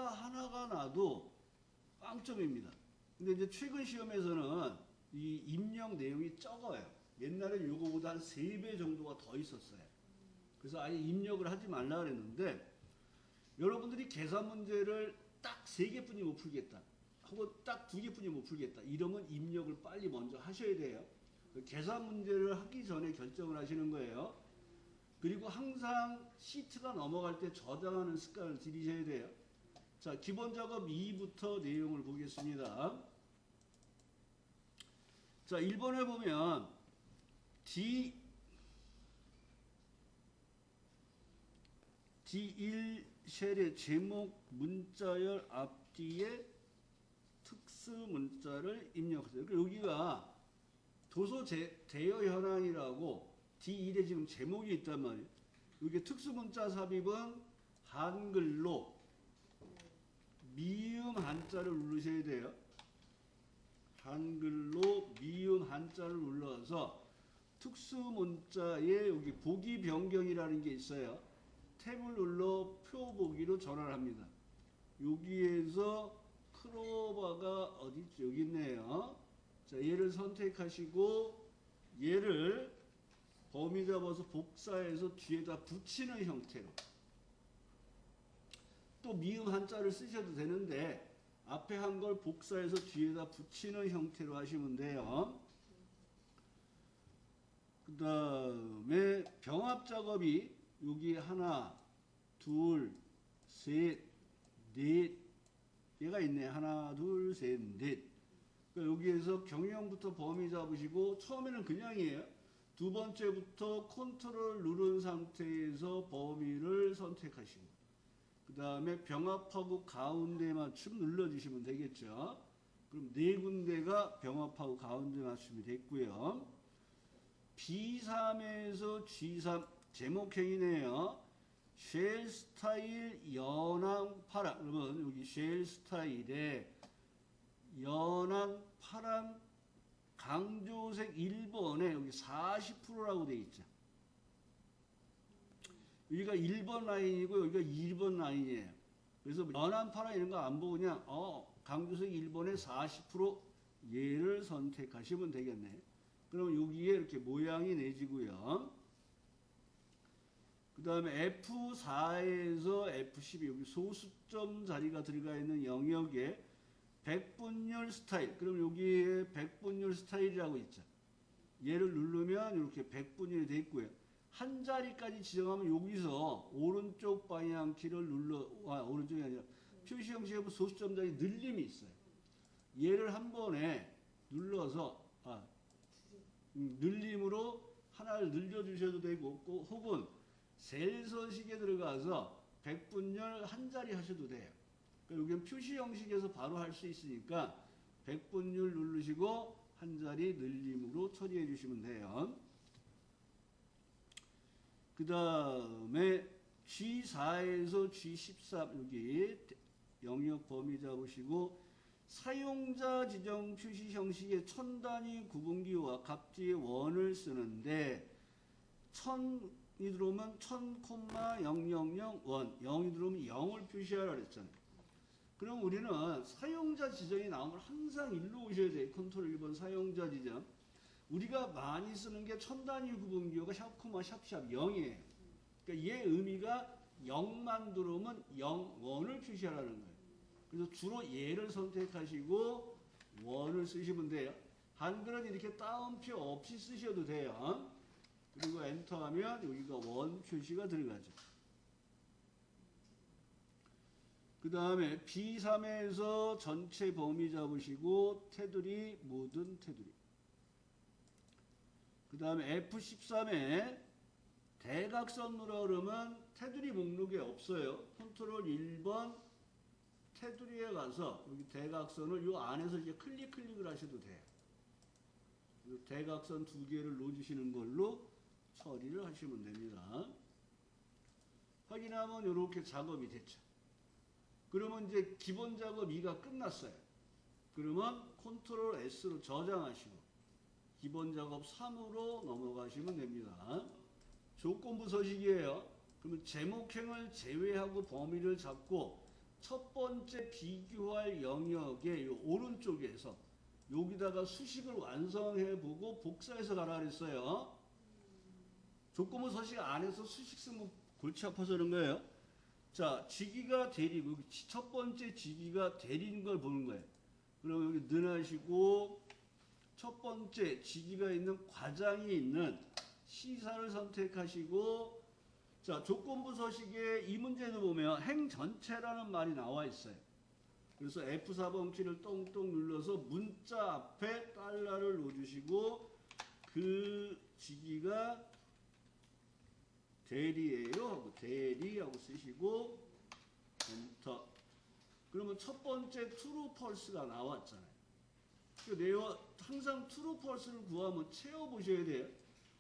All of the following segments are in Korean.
숫자가 하나가 나도 빵점입니다. 근데 이제 최근 시험에서는 이 입력 내용이 적어요. 옛날엔 요거보다 한 3배 정도가 더 있었어요. 그래서 아예 입력을 하지 말라 그랬는데, 여러분들이 계산 문제를 딱 3개뿐이 못 풀겠다 하고 딱 2개뿐이 못 풀겠다 이러면 입력을 빨리 먼저 하셔야 돼요. 계산 문제를 하기 전에 결정을 하시는 거예요. 그리고 항상 시트가 넘어갈 때 저장하는 습관을 들이셔야 돼요. 자, 기본 작업 2부터 내용을 보겠습니다. 자, 1번에 보면 D1 쉘의 제목 문자열 앞뒤에 특수 문자를 입력하세요. 여기가 도서 대여 현황이라고 D1에 지금 제목이 있단 말이에요. 여기 특수 문자 삽입은 한글로 미음 한자를 누르셔야 돼요. 한글로 미음 한자를 눌러서 특수 문자에 여기 보기 변경이라는 게 있어요. 탭을 눌러 표 보기로 전환을 합니다. 여기에서 크로바가 어디 있죠? 여기 있네요. 자, 얘를 선택하시고 얘를 범위 잡아서 복사해서 뒤에다 붙이는 형태로, 또 미음 한자를 쓰셔도 되는데 앞에 한 걸 복사해서 뒤에다 붙이는 형태로 하시면 돼요. 그 다음에 병합 작업이 여기 하나, 둘, 셋, 넷 얘가 있네. 하나, 둘, 셋, 넷. 그러니까 여기에서 경영부터 범위 잡으시고 처음에는 그냥이에요. 두 번째부터 컨트롤 누른 상태에서 범위를 선택하시고 그 다음에 병합하고 가운데 맞춤 눌러주시면 되겠죠. 그럼 네 군데가 병합하고 가운데 맞춤이 됐고요. B3에서 G3 제목행이네요. 쉘 스타일 연한 파랑. 그러면 여기 쉘 스타일에 연한 파란 강조색 1번에 여기 40%라고 되어 있죠. 여기가 1번 라인이고 여기가 2번 라인이에요. 그래서 연한 파란 이런 거 안 보고 그냥 강조색 1번에 40% 얘를 선택하시면 되겠네. 그럼 여기에 이렇게 모양이 내지고요. 그 다음에 F4에서 F12 여기 소수점 자리가 들어가 있는 영역에 백분율 스타일. 그럼 여기에 백분율 스타일이라고 있죠. 얘를 누르면 이렇게 백분율이 되어 있고요. 한 자리까지 지정하면 여기서 오른쪽 방향 키를 오른쪽이 아니라 표시 형식에 소수점 자리 늘림이 있어요. 얘를 한 번에 눌러서 늘림으로 하나를 늘려주셔도 되고 혹은 셀서식에 들어가서 백분열 한 자리 하셔도 돼요. 여기는 표시 형식에서 바로 할 수 있으니까 백분율 누르시고 한 자리 늘림으로 처리해 주시면 돼요. 그 다음에 G4에서 G13 여기 영역 범위 잡으시고 사용자 지정 표시 형식의 천 단위 구분기와 각지의 원을 쓰는데 1000이 들어오면 1000,000원 0이 들어오면 0을 표시하라 그랬잖아요. 그럼 우리는 사용자 지정이 나오면 항상 일로 오셔야 돼요. 컨트롤 1번 사용자 지정. 우리가 많이 쓰는 게 천 단위 구분기호가 샵, 샵 0이에요. 그러니까 얘 의미가 0만 들어오면 0, 원을 표시하라는 거예요. 그래서 주로 얘를 선택하시고 원을 쓰시면 돼요. 한글은 이렇게 따옴표 없이 쓰셔도 돼요. 그리고 엔터하면 여기가 원 표시가 들어가죠. 그 다음에 B3에서 전체 범위 잡으시고 테두리, 모든 테두리. 그 다음에 F13에 대각선 누르라 그러면 테두리 목록에 없어요. 컨트롤 1번 테두리에 가서 여기 대각선을 이 안에서 이제 클릭을 하셔도 돼요. 대각선 두 개를 놓으시는 걸로 처리를 하시면 됩니다. 확인하면 이렇게 작업이 됐죠. 그러면 이제 기본 작업 2가 끝났어요. 그러면 컨트롤 S로 저장하시고 기본 작업 3으로 넘어가시면 됩니다. 조건부 서식이에요. 그러면 제목행을 제외하고 범위를 잡고 첫 번째 비교할 영역의 요 오른쪽에서 여기다가 수식을 완성해보고 복사해서 가라 그랬어요. 조건부 서식 안에서 수식 쓰면 골치 아파서 그런 거예요. 자, 직위가 대리고 첫 번째 직위가 대리인 걸 보는 거예요. 그럼 여기 능하시고 첫 번째 직위가 있는 과장이 있는 시사를 선택하시고, 자, 조건부 서식에 이 문제도 보면 행 전체라는 말이 나와 있어요. 그래서 F4번 키를 똥똥 눌러서 문자 앞에 달러를 넣어주시고 그 직위가 대리예요 하고 대리하고 쓰시고 엔터. 그러면 첫 번째 true false가 나왔잖아요. 내가 항상 true false를 구하면 채워보셔야 돼요.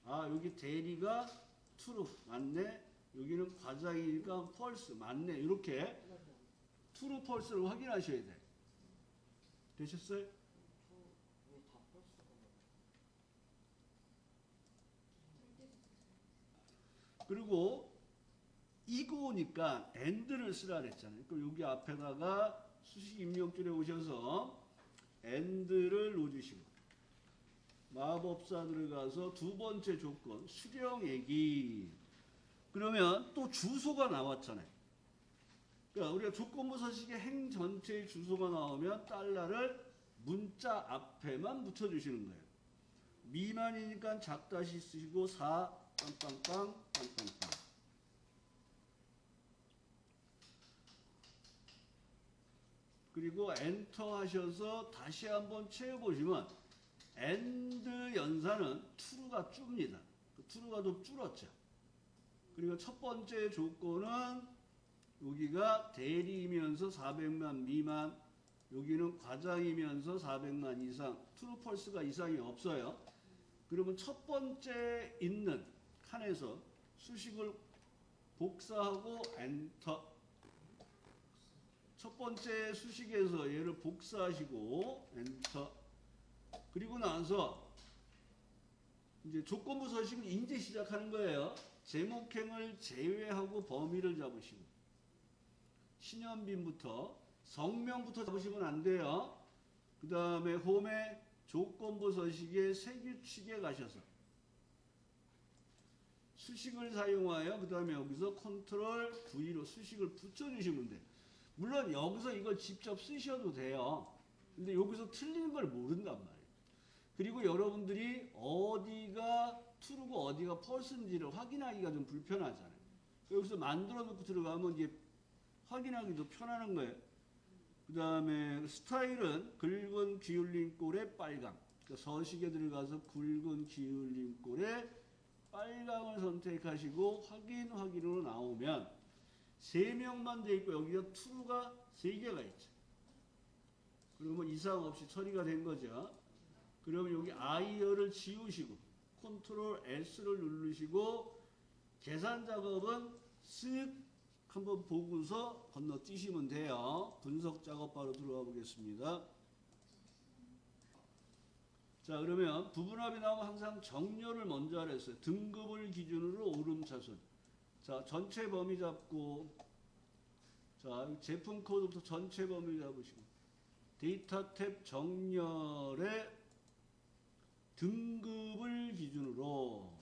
아, 여기 대리가 true 맞네, 여기는 과장이니까 false 맞네, 이렇게 true false를 확인하셔야 돼. 되셨어요? 그리고 이거니까 and를 쓰라 그랬잖아요. 그럼 여기 앞에다가 수식 입력줄에 오셔서 and를 넣어주시고 마법사 들어가서 두 번째 조건 수령액이, 그러면 또 주소가 나왔잖아요. 그러니까 우리가 조건부 서식의 행 전체의 주소가 나오면 달러를 문자 앞에만 붙여주시는 거예요. 미만이니까 작다시 쓰시고 4 빵빵빵 빵빵빵. 그리고 엔터 하셔서 다시 한번 채워보시면 and 연산은 true가 줍니다. 그 true가 좀 줄었죠. 그리고 첫 번째 조건은 여기가 대리이면서 400만 미만, 여기는 과장이면서 400만 이상, true false가 이상이 없어요. 그러면 첫 번째 있는 칸에서 수식을 복사하고 엔터. 첫 번째 수식에서 얘를 복사하시고 엔터. 그리고 나서 이제 조건부 서식을 이제 시작하는 거예요. 제목행을 제외하고 범위를 잡으시고 신현빈부터 성명부터 잡으시면 안 돼요. 그 다음에 홈에 조건부 서식의 세규칙에 가셔서 수식을 사용하여 그 다음에 여기서 컨트롤 V로 수식을 붙여주시면 돼요. 물론 여기서 이걸 직접 쓰셔도 돼요. 근데 여기서 틀리는 걸 모른단 말이에요. 그리고 여러분들이 어디가 true고 어디가 false인지를 확인하기가 좀 불편하잖아요. 여기서 만들어 놓고 들어가면 이제 확인하기도 편하는 거예요. 그 다음에 스타일은 굵은 기울린 꼴에 빨강. 그러니까 서식에 들어가서 굵은 기울린 꼴에 빨강을 선택하시고 확인으로 나오면 3명만 돼 있고 여기가 true가 3개가 있죠. 그러면 이상 없이 처리가 된 거죠. 그러면 여기 아이어를 지우시고 컨트롤 S를 누르시고 계산 작업은 쓱 한번 보고서 건너뛰시면 돼요. 분석 작업 바로 들어가 보겠습니다. 자, 그러면 부분합이 나오면 항상 정렬을 먼저 하라 했어요. 등급을 기준으로 오름차순. 자, 전체 범위 잡고, 자, 제품 코드부터 전체 범위 잡으시고 데이터 탭 정렬에 등급을 기준으로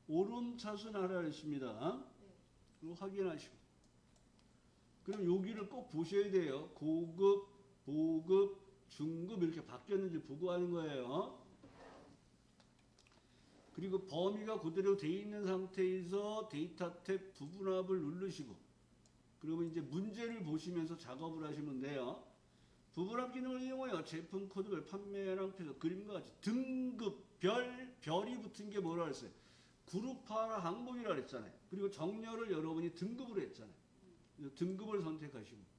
오름차순 하라 했습니다. 그리고 확인하시고. 그럼 여기를 꼭 보셔야 돼요. 고급, 보급, 중급 이렇게 바뀌었는지 보고 하는 거예요. 그리고 범위가 그대로 돼 있는 상태에서 데이터 탭 부분합을 누르시고 그러면 이제 문제를 보시면서 작업을 하시면 돼요. 부분합 기능을 이용하여 제품 코드별 판매량 표서 그림과 같이 등급, 별이 붙은 게 뭐라 그랬어요? 그룹화나 항목이라 그랬잖아요. 그리고 정렬을 여러분이 등급으로 했잖아요. 등급을 선택하시고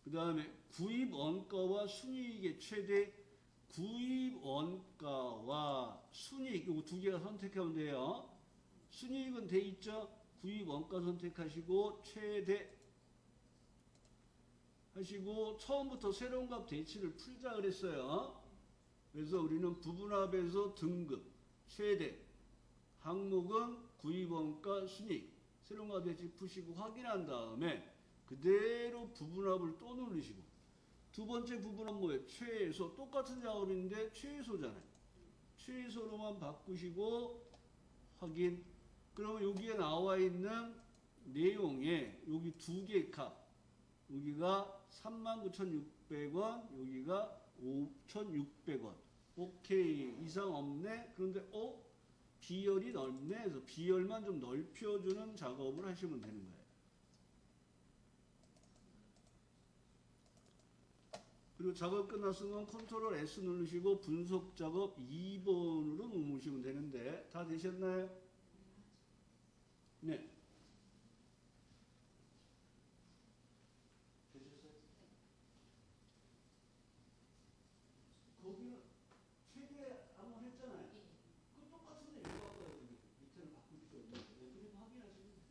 그 다음에 구입 원가와 순이익의 최대, 구입 원가와 순이익 이거 두 개가 선택하면 돼요. 순이익은 돼 있죠. 구입 원가 선택하시고 최대 하시고 처음부터 새로운 값 대치를 풀자 그랬어요. 그래서 우리는 부분합에서 등급, 최대, 항목은 구입 원가, 순이익 새로운 값 대치 푸시고 확인한 다음에 그대로 부분합을 또 누르시고 두 번째 부분은 뭐예요? 최소. 똑같은 작업인데 최소잖아요. 최소로만 바꾸시고 확인. 그러면 여기에 나와 있는 내용에 여기 두 개 값. 여기가 39,600원, 여기가 5,600원. 오케이. 이상 없네. 그런데 비열이 넓네. 그래서 비열만 좀 넓혀주는 작업을 하시면 되는 거예요. 그리고 작업 끝났으면 컨트롤 S 누르시고 분석 작업 2번으로 누르시면 되는데 다 되셨나요? 네. 되셨어요? 거기는 최대 한번 했잖아요. 그 똑같은데 이거 바꿔야 돼요. 밑에는 바꿀 필요 없는데. 네, 그리고 확인하시면 돼요.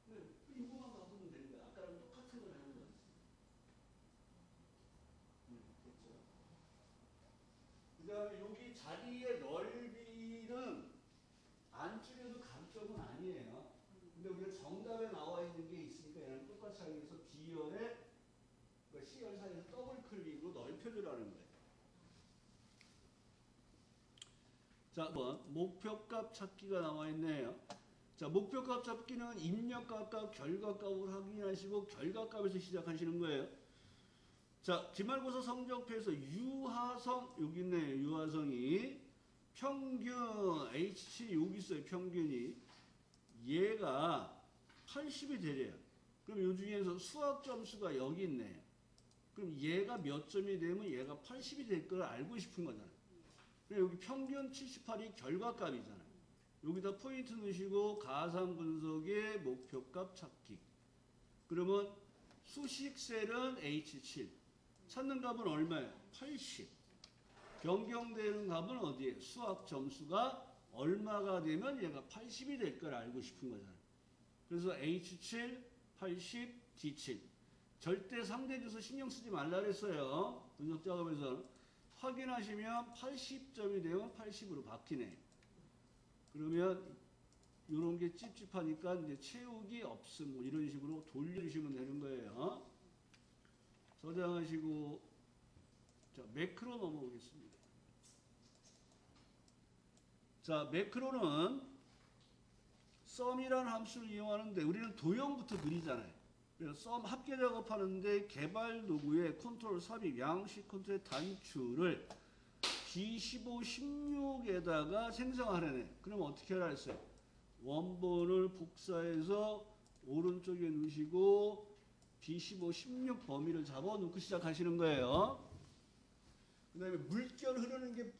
네, 이거만 바꾸면 되는 거예요. 아까랑 똑같은 걸 하는 거예요. 됐죠? 그 다음에 여기 자리의 넓이는 안 줄여도 감점은 아니에요. 근데 우리가 정답에 나와 있는 게 있으니까 얘는 똑같이 하기 위해서 B열에 C열 사이에서 더블 클릭으로 넓혀주라는 거예요. 자, 한번 목표값 찾기가 나와 있네요. 자, 목표값 찾기는 입력값과 결과값을 확인하시고 결과값에서 시작하시는 거예요. 자, 기말고사 성적표에서 유하성 여기 있네요. 유하성이 평균 H7 여기 있어요. 평균이 얘가 80이 되래요. 그럼 요 중에서 수학 점수가 여기 있네요. 그럼 얘가 몇 점이 되면 얘가 80이 될 걸 알고 싶은 거잖아요. 그럼 여기 평균 78이 결과값이잖아요. 여기다 포인트 넣으시고 가상 분석의 목표값 찾기. 그러면 수식셀은 H7. 찾는 값은 얼마예요? 80. 변경되는 값은 어디에? 수학 점수가 얼마가 되면 얘가 80이 될 걸 알고 싶은 거잖아요. 그래서 H7, 80, D7. 절대 상대주소 신경 쓰지 말라 그랬어요. 분석 작업에서 확인하시면 80점이 되면 80으로 바뀌네. 그러면 이런 게 찝찝하니까 이제 채우기 없음 뭐 이런 식으로 돌려주시면 되는 거예요. 저장하시고 자 매크로 넘어오겠습니다. 자 매크로는 썸이라는 함수를 이용하는데 우리는 도형부터 그리잖아요. 그래서 썸 합계 작업하는데 개발 도구에 컨트롤 삽입 양식 컨트롤의 단추를 B15, 16에다가 생성하려네. 그럼 어떻게 하라 했어요? 원본을 복사해서 오른쪽에 넣으시고 B15, 16 범위를 잡아놓고 시작하시는 거예요. 그 다음에 물결 흐르는 게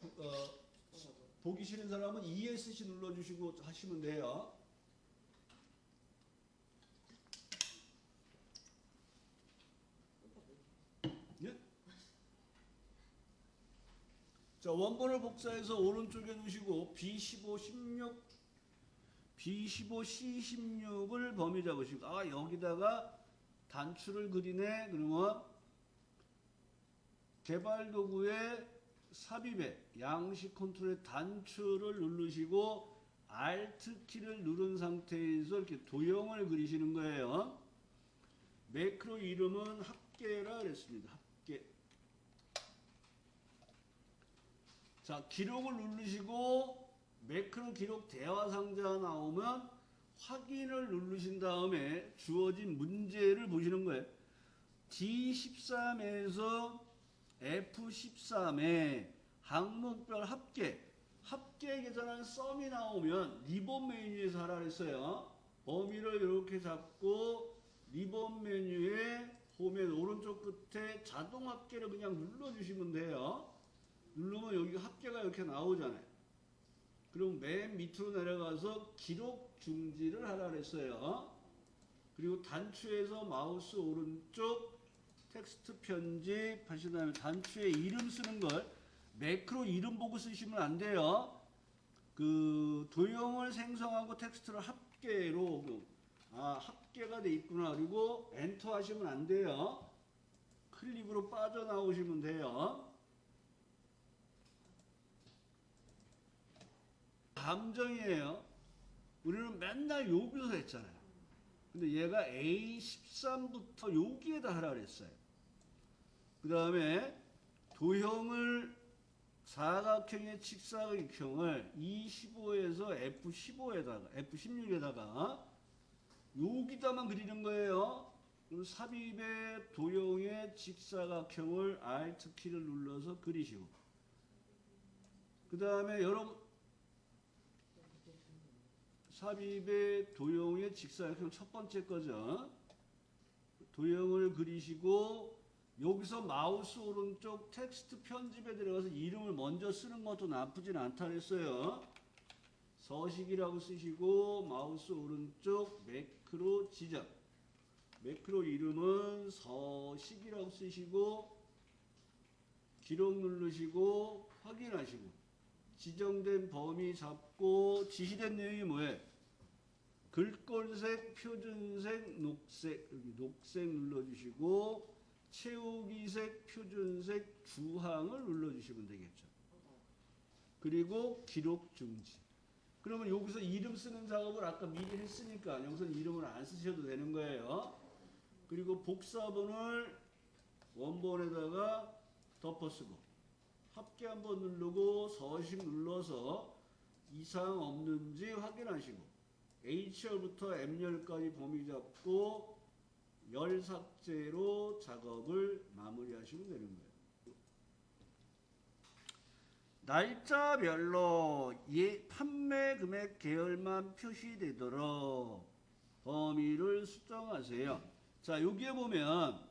보기 싫은 사람은 ESC 눌러주시고 하시면 돼요. 예? 자, 원본을 복사해서 오른쪽에 놓으시고 B15, 16, B15, C16을 범위 잡으시고 아 여기다가 단추를 그리네. 그러면 개발 도구에 삽입에 양식 컨트롤의 단추를 누르시고 Alt 키를 누른 상태에서 이렇게 도형을 그리시는 거예요. 매크로 이름은 합계라 그랬습니다. 합계. 자, 기록을 누르시고 매크로 기록 대화 상자 나오면 확인을 누르신 다음에 주어진 문제를 보시는 거예요. D13에서 F13에 항목별 합계 계산하는 썸이 나오면 리본 메뉴에서 하라 그랬어요. 범위를 이렇게 잡고 리본 메뉴에 보면 오른쪽 끝에 자동 합계를 그냥 눌러주시면 돼요. 누르면 여기 합계가 이렇게 나오잖아요. 그럼 맨 밑으로 내려가서 기록 중지를 하라 그랬어요. 그리고 단추에서 마우스 오른쪽 텍스트 편집 하신 다음에 단추에 이름 쓰는 걸 매크로 이름 보고 쓰시면 안 돼요. 그 도형을 생성하고 텍스트를 합계로 합계가 돼 있구나. 그리고 엔터 하시면 안 돼요. 클립으로 빠져나오시면 돼요. 함정이에요. 우리는 맨날 여기서 했잖아요. 근데 얘가 A13부터 여기에다 하라 그랬어요. 그 다음에 도형을 사각형의 직사각형을 E15에서 F16에다가 여기다만 그리는 거예요. 그럼 삽입의 도형의 직사각형을 Alt키를 눌러서 그리시고, 그 다음에 여러분 삽입의 도형의 직사각형 첫 번째 거죠. 도형을 그리시고 여기서 마우스 오른쪽 텍스트 편집에 들어가서 이름을 먼저 쓰는 것도 나쁘진 않다 그랬어요. 서식이라고 쓰시고 마우스 오른쪽 매크로 지정, 매크로 이름은 서식이라고 쓰시고 기록 누르시고 확인하시고 지정된 범위 잡고 지시된 내용이 뭐예요? 글꼴색, 표준색, 녹색, 여기 녹색 눌러주시고 채우기색, 표준색, 주황을 눌러주시면 되겠죠. 그리고 기록 중지. 그러면 여기서 이름 쓰는 작업을 아까 미리 했으니까 여기서는 이름을 안 쓰셔도 되는 거예요. 그리고 복사본을 원본에다가 덮어쓰고 합계 한번 누르고 서식 눌러서 이상 없는지 확인하시고 H열부터 M열까지 범위 잡고 열 삭제로 작업을 마무리하시면 되는 거예요. 날짜별로 판매 금액 계열만 표시되도록 범위를 수정하세요. 자, 여기에 보면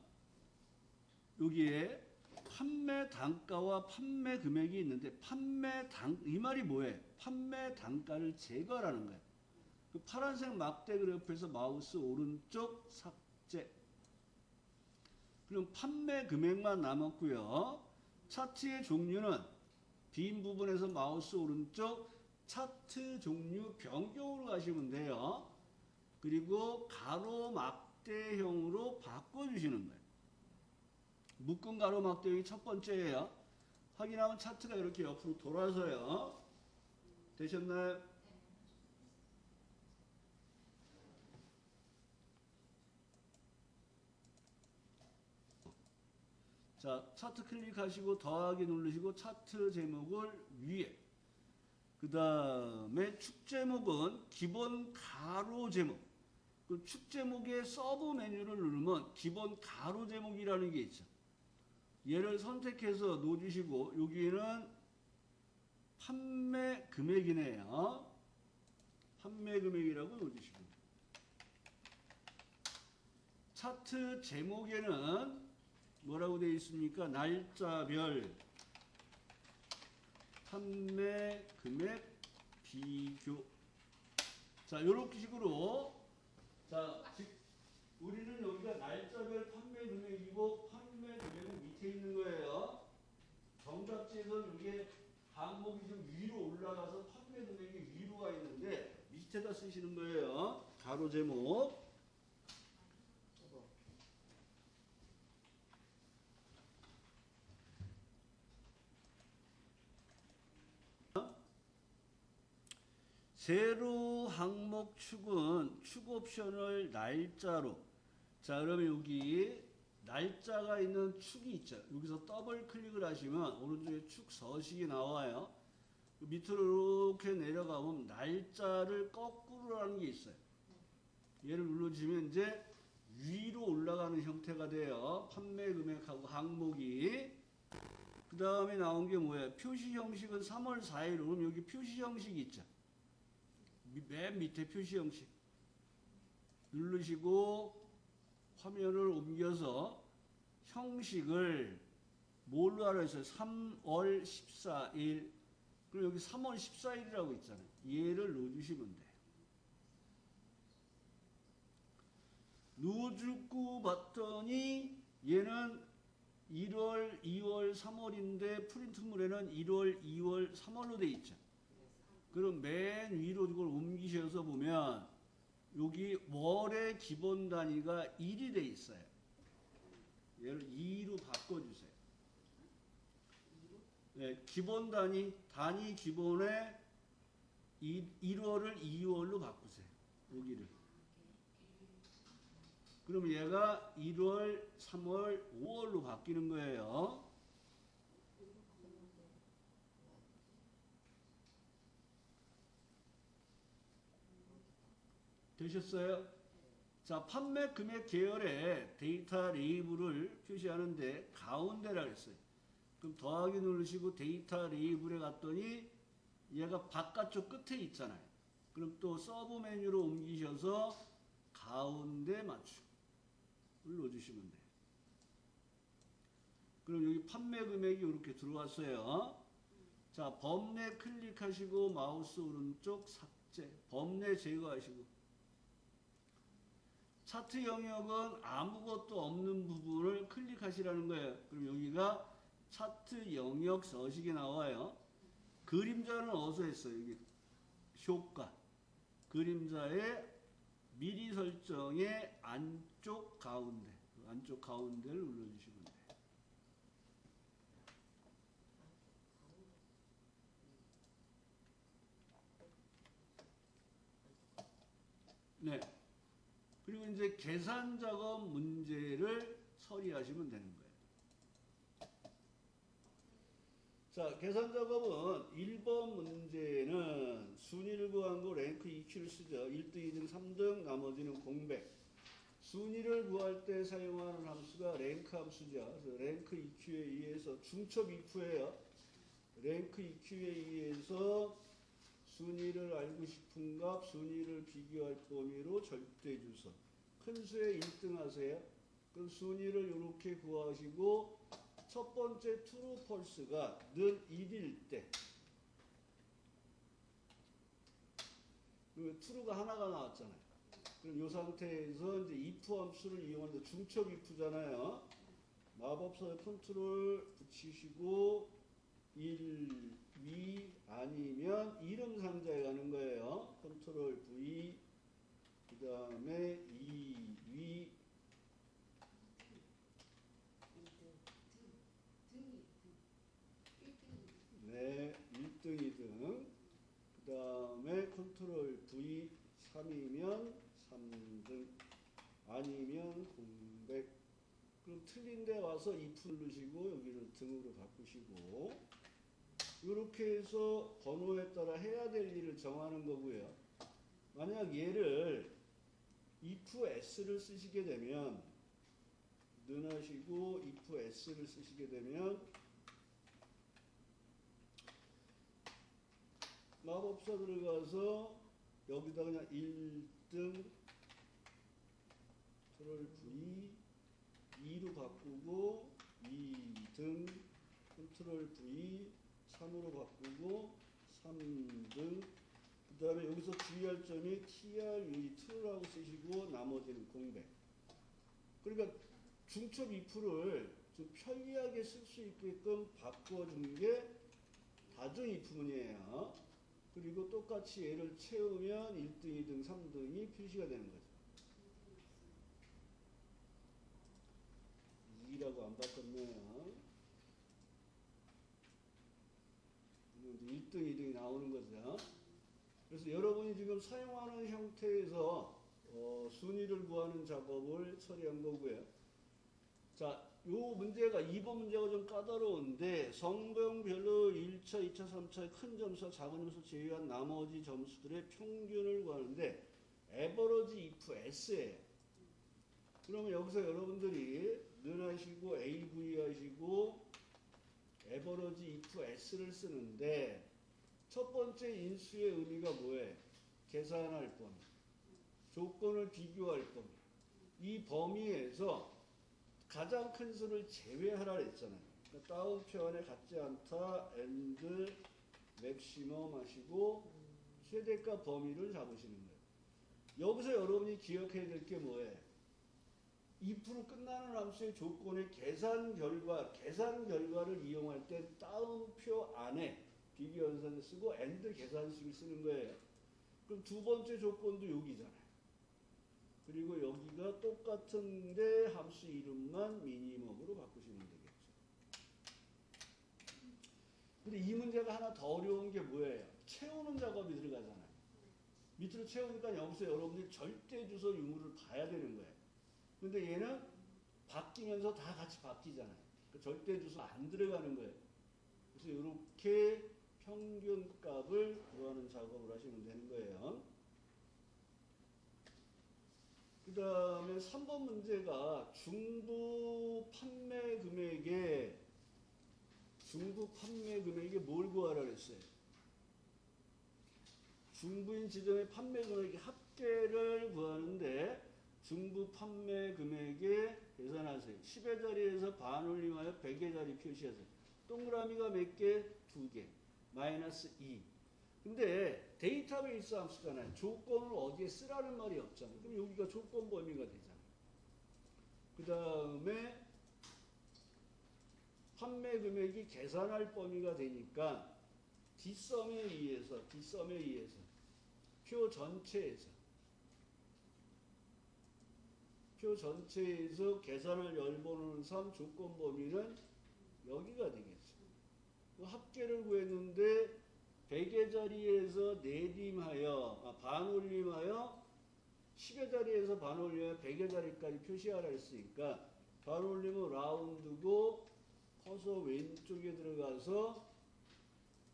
여기에 판매 단가와 판매 금액이 있는데 이 말이 뭐예요? 판매 단가를 제거하라는 거예요. 그 파란색 막대 그래프에서 마우스 오른쪽 삭제. 그럼 판매 금액만 남았고요. 차트의 종류는 빈 부분에서 마우스 오른쪽 차트 종류 변경으로 가시면 돼요. 그리고 가로 막대형으로 바꿔주시는 거예요. 묶은 가로 막대형이 첫 번째예요. 확인하면 차트가 이렇게 옆으로 돌아서요. 되셨나요? 자, 차트 클릭하시고 더하기 누르시고 차트 제목을 위에. 그 다음에 축 제목은 기본 가로 제목. 그 축 제목의 서브 메뉴를 누르면 기본 가로 제목이라는 게 있죠. 얘를 선택해서 놓으시고 여기는 판매 금액이네요. 판매 금액이라고 놓으시고 차트 제목에는 뭐라고 되어 있습니까? 날짜별 판매 금액 비교. 자, 이렇게 식으로 자, 우리는 여기가 날짜별 판매 금액이고 판매 금액은 밑에 있는 거예요. 정답지에서는 이게 항목이 좀 위로 올라가서 판매 금액이 위로 가 있는데 밑에다 쓰시는 거예요. 가로 제목. 세로 항목 축은 축 옵션을 날짜로. 자, 그러면 여기 날짜가 있는 축이 있죠. 여기서 더블 클릭을 하시면 오른쪽에 축 서식이 나와요. 밑으로 이렇게 내려가면 날짜를 거꾸로 하는 게 있어요. 얘를 눌러주시면 이제 위로 올라가는 형태가 돼요. 판매 금액하고 항목이. 그 다음에 나온 게 뭐예요? 표시 형식은 3월 4일. 그럼 여기 표시 형식이 있죠. 맨 밑에 표시 형식 누르시고 화면을 옮겨서 형식을 뭘로 하라 했어요? 3월 14일. 그럼 여기 3월 14일이라고 있잖아요. 얘를 넣어주시면 돼요. 넣어주고 봤더니 얘는 1월, 2월, 3월인데 프린트물에는 1월, 2월, 3월로 돼 있죠. 그럼 맨 위로 이걸 옮기셔서 보면 여기 월의 기본 단위가 1이 돼 있어요. 얘를 2로 바꿔주세요. 네, 기본 단위 기본에 1월을 2월로 바꾸세요. 여기를. 그럼 얘가 1월, 3월, 5월로 바뀌는 거예요. 되셨어요? 자, 판매 금액 계열에 데이터 레이블을 표시하는데 가운데라 했어요. 그럼 더하기 누르시고 데이터 레이블에 갔더니 얘가 바깥쪽 끝에 있잖아요. 그럼 또 서브 메뉴로 옮기셔서 가운데 맞춤을 넣어주시면 돼요. 그럼 여기 판매 금액이 이렇게 들어왔어요. 자, 범례 클릭하시고 마우스 오른쪽 삭제, 범례 제거하시고. 차트 영역은 아무것도 없는 부분을 클릭하시라는 거예요. 그럼 여기가 차트 영역 서식이 나와요. 그림자는 어디서 했어요? 여기 효과. 그림자의 미리 설정의 안쪽 가운데. 안쪽 가운데를 눌러주시면 돼요. 네. 그리고 이제 계산 작업 문제를 처리하시면 되는 거예요. 자, 계산 작업은 1번 문제는 순위를 구한 거 랭크 EQ를 쓰죠. 1등, 2등, 3등, 나머지는 공백. 순위를 구할 때 사용하는 함수가 랭크 함수죠. 그래서 랭크 EQ에 의해서 중첩 EQ예요. 랭크 EQ에 의해서 순위를 알고 싶은 값, 순위를 비교할 범위로 절대 주소. 큰 수에 1등 하세요. 그럼 순위를 이렇게 구하시고 첫 번째 true, false가 는 1일 때 true가 하나가 나왔잖아요. 그럼 이 상태에서 이제 if 함수를 이용하는데 중첩 if잖아요. 마법사의 컨트롤 붙이시고 1, 위 아니면 이름 상자에 가는 거예요. 컨트롤 V 그 다음에 2, 위 네, 1등, 2등 그 다음에 컨트롤 V 3이면 3등 아니면 공백. 그럼 틀린 데 와서 if 누르시고 여기를 등으로 바꾸시고 이렇게 해서 번호에 따라 해야 될 일을 정하는 거고요. 만약 얘를 if s를 쓰시게 되면 능하시고 if s를 쓰시게 되면 마법사 들어가서 여기다 그냥 1등 컨트롤 V 2로 바꾸고 2등 컨트롤 V 3으로 바꾸고 3등 그 다음에 여기서 주의할 점이 TRUE true라고 쓰시고 나머지는 공백. 그러니까 중첩 if를 좀 편리하게 쓸 수 있게끔 바꿔준 게 다중 if문이에요. 그리고 똑같이 얘를 채우면 1등, 2등, 3등이 표시가 되는 거죠. 2라고 안 바꿨네요. 1등, 2등이 나오는 거죠. 그래서 여러분이 지금 사용하는 형태에서 순위를 구하는 작업을 처리한 거고요. 자, 요 문제가 2번 문제가 좀 까다로운데 성별별로 1차, 2차, 3차의 큰 점수와 작은 점수 제외한 나머지 점수들의 평균을 구하는데 average if s예요. 그러면 여기서 여러분들이 는 하시고 AV 하시고 average if s를 쓰는데 첫 번째 인수의 의미가 뭐예요? 계산할 범위. 조건을 비교할 범위. 이 범위에서 가장 큰 수를 제외하라 했잖아요. 그러니까 따옴표 안에 갖지 않다 and maximum 하시고 최대값 범위를 잡으시는 거예요. 여기서 여러분이 기억해야 될 게 뭐예요? if로 끝나는 함수의 조건의 계산 결과를 이용할 때 따옴표 안에 비교 연산을 쓰고 and 계산식을 쓰는 거예요. 그럼 두 번째 조건도 여기잖아요. 그리고 여기가 똑같은데 함수 이름만 미니멈으로 바꾸시면 되겠죠. 근데 이 문제가 하나 더 어려운 게 뭐예요? 채우는 작업이 들어가잖아요. 밑으로 채우니까 여기서 여러분들이 절대 주소 유무를 봐야 되는 거예요. 근데 얘는 바뀌면서 다 같이 바뀌잖아요. 그러니까 절대 주소 안 들어가는 거예요. 그래서 이렇게 평균값을 구하는 작업을 하시면 되는 거예요. 그 다음에 3번 문제가 중부 판매 금액에 뭘 구하라 그랬어요? 중부인 지점의 판매 금액의 합계를 구하는데 중부 판매 금액에 계산하세요. 10의 자리에서 반올림하여 100의 자리 표시하세요. 동그라미가 몇 개? 2개. 마이너스 2. 근데 데이터베이스 함수잖아요. 조건을 어디에 쓰라는 말이 없잖아요. 그럼 여기가 조건 범위가 되잖아요. 그 다음에 판매 금액이 계산할 범위가 되니까 뒷섬에 의해서 표 전체에서 계산을 열번호는 3 조건 범위는 여기가 되겠죠. 그 합계를 구했는데 100의 자리에서 반올림하여 10의 자리에서 반올림하여 100의 자리까지 표시하라 했으니까 반올림은 라운드고 커서 왼쪽에 들어가서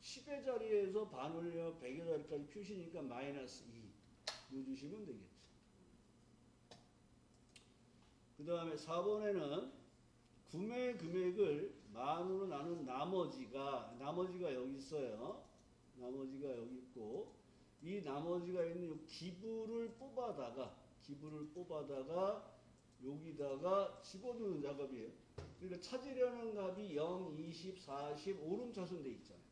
10의 자리에서 반올림하여 100의 자리까지 표시니까 마이너스 2 넣어주시면 되겠죠. 그 다음에 4번에는 구매 금액을 만으로 나눈 나머지가 여기 있어요. 나머지가 여기 있고 이 나머지가 있는 이 기부를 뽑아다가 여기다가 집어넣는 작업이에요. 그러니까 찾으려는 값이 0, 20, 40 오름차순 돼 있잖아요.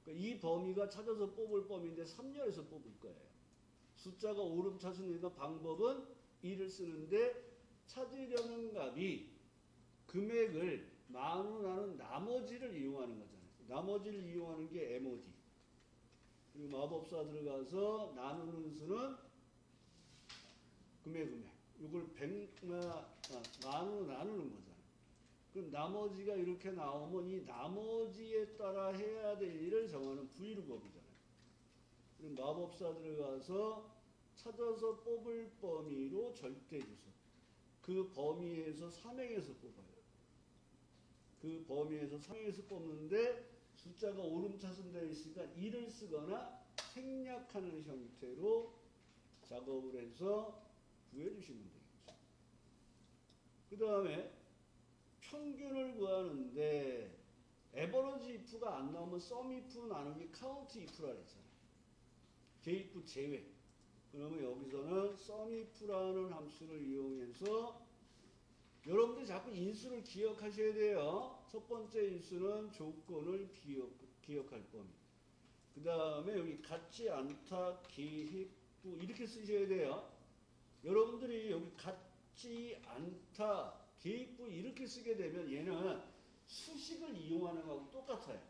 그러니까 이 범위가 찾아서 뽑을 범위인데 3열에서 뽑을 거예요. 숫자가 오름차순이니까 방법은 2를 쓰는데 찾으려는 값이 금액을 만으로 나눈 나머지를 이용하는 거잖아요. 나머지를 이용하는 게 MOD. 그리고 마법사 들어가서 나누는 수는 금액. 이걸 만으로 나누는 거잖아요. 그럼 나머지가 이렇게 나오면 이 나머지에 따라 해야 될 일을 정하는 브이로그업이잖아요. 그럼 마법사 들어가서 찾아서 뽑을 범위로 절대주소. 그 범위에서 3행에서 뽑아요. 그 범위에서 3행에서 뽑는데 숫자가 오름차순 되어 있으니까 1을 쓰거나 생략하는 형태로 작업을 해서 구해주시면 되겠죠. 그 다음에 평균을 구하는데 에버러지 if가 안 나오면 sum if 나누기 count if라 그랬잖아요. 개입부 제외. 그러면 여기서는 sum if라는 함수를 이용해서 여러분들 자꾸 인수를 기억하셔야 돼요. 첫 번째 인수는 조건을 기억할 범위. 그 다음에 여기 같지 않다 개입부 이렇게 쓰셔야 돼요. 여러분들이 여기 같지 않다 개입부 이렇게 쓰게 되면 얘는 수식을 이용하는 거하고 똑같아요.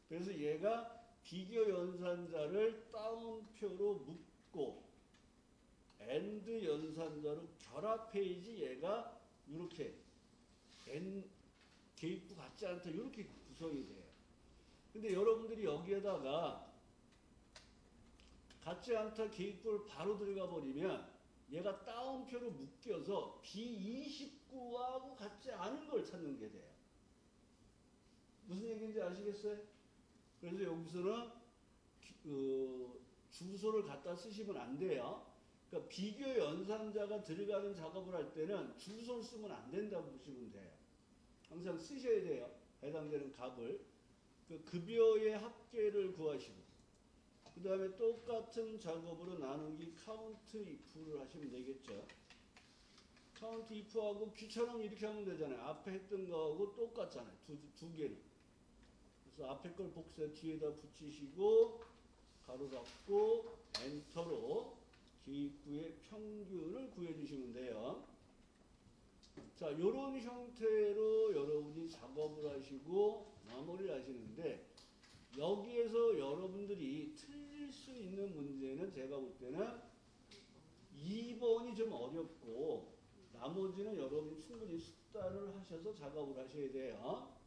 그래서 얘가 비교 연산자를 따옴표로 묶고 AND 연산자로 결합해야지 얘가 이렇게 개입부 같지 않다 이렇게 구성이 돼요. 근데 여러분들이 여기에다가 같지 않다 개입부를 바로 들어가 버리면 얘가 따옴표로 묶여서 B29하고 같지 않은 걸 찾는 게 돼요. 무슨 얘기인지 아시겠어요? 그래서 여기서는 주소를 갖다 쓰시면 안 돼요. 그러니까 비교 연산자가 들어가는 작업을 할 때는 주소를 쓰면 안 된다고 보시면 돼요. 항상 쓰셔야 돼요. 해당되는 값을. 그 급여의 합계를 구하시고 그 다음에 똑같은 작업으로 나누기 count if를 하시면 되겠죠. count if하고 귀처럼 이렇게 하면 되잖아요. 앞에 했던 거하고 똑같잖아요. 두 개는. 그래서 앞에 걸 복사 뒤에다 붙이시고 가로 닫고 엔터로 기입부의 평균을 구해주시면 돼요. 자, 이런 형태로 여러분이 작업을 하시고 마무리를 하시는데 여기에서 여러분들이 틀릴 수 있는 문제는 제가 볼 때는 2번이 좀 어렵고 나머지는 여러분이 충분히 숙달을 하셔서 작업을 하셔야 돼요.